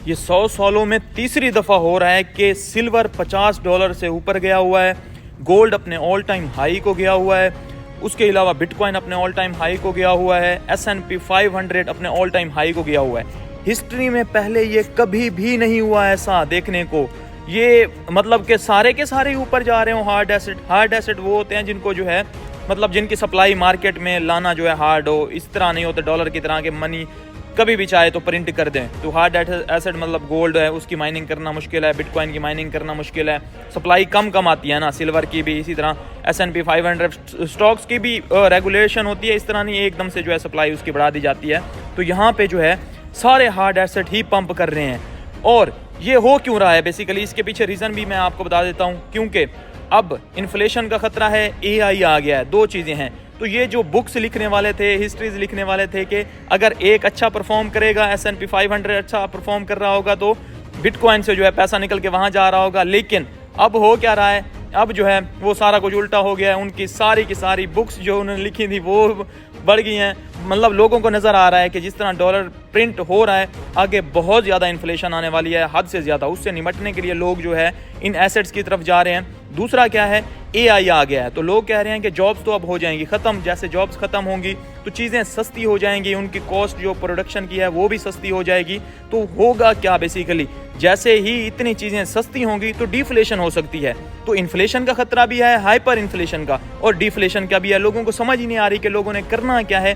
ये 100 सालों में तीसरी दफ़ा हो रहा है कि सिल्वर $50 से ऊपर गया हुआ है, गोल्ड अपने ऑल टाइम हाई को गया हुआ है, उसके अलावा बिटकॉइन अपने ऑल टाइम हाई को गया हुआ है, S&P 500 अपने ऑल टाइम हाई को गया हुआ है। हिस्ट्री में पहले ये कभी भी नहीं हुआ ऐसा देखने को। ये मतलब कि सारे के सारे ऊपर जा रहे हो। हार्ड एसेट वो होते हैं जिनको जो है मतलब जिनकी सप्लाई मार्केट में लाना जो है हार्ड हो। इस तरह नहीं होता डॉलर की तरह के मनी कभी भी चाहे तो प्रिंट कर दें। तो हार्ड एसेट मतलब गोल्ड है, उसकी माइनिंग करना मुश्किल है, बिटकॉइन की माइनिंग करना मुश्किल है, सप्लाई कम आती है ना। सिल्वर की भी इसी तरह, S&P 500 स्टॉक्स की भी रेगुलेशन होती है, इस तरह नहीं एकदम से जो है सप्लाई उसकी बढ़ा दी जाती है। तो यहाँ पे जो है सारे हार्ड एसेट ही पंप कर रहे हैं। और ये हो क्यों रहा है बेसिकली, इसके पीछे रीज़न भी मैं आपको बता देता हूँ। क्योंकि अब इन्फ्लेशन का खतरा है, AI आ गया है, दो चीज़ें हैं। तो ये जो बुक्स लिखने वाले थे, हिस्ट्रीज लिखने वाले थे कि अगर एक अच्छा परफॉर्म करेगा, S&P 500 अच्छा परफॉर्म कर रहा होगा तो बिटकॉइन से जो है पैसा निकल के वहाँ जा रहा होगा। लेकिन अब हो क्या रहा है, अब जो है वो सारा कुछ उल्टा हो गया है। उनकी सारी की सारी बुक्स जो उन्होंने लिखी थी वो बढ़ गई हैं। मतलब लोगों को नज़र आ रहा है कि जिस तरह डॉलर प्रिंट हो रहा है, आगे बहुत ज़्यादा इन्फ्लेशन आने वाली है, हद से ज़्यादा। उससे निपटने के लिए लोग जो है इन एसेट्स की तरफ जा रहे हैं। दूसरा क्या है, AI आ गया है। तो लोग कह रहे हैं कि जॉब्स तो अब हो जाएंगी ख़त्म। जैसे जॉब्स ख़त्म होंगी तो चीज़ें सस्ती हो जाएंगी, उनकी कॉस्ट जो प्रोडक्शन की है वो भी सस्ती हो जाएगी। तो होगा क्या बेसिकली, जैसे ही इतनी चीज़ें सस्ती होंगी तो डिफ्लेशन हो सकती है। तो इन्फ्लेशन का खतरा भी है, हाइपर इन्फ्लेशन का, और डिफ्लेशन का भी है। लोगों को समझ ही नहीं आ रही कि लोगों ने करना क्या है।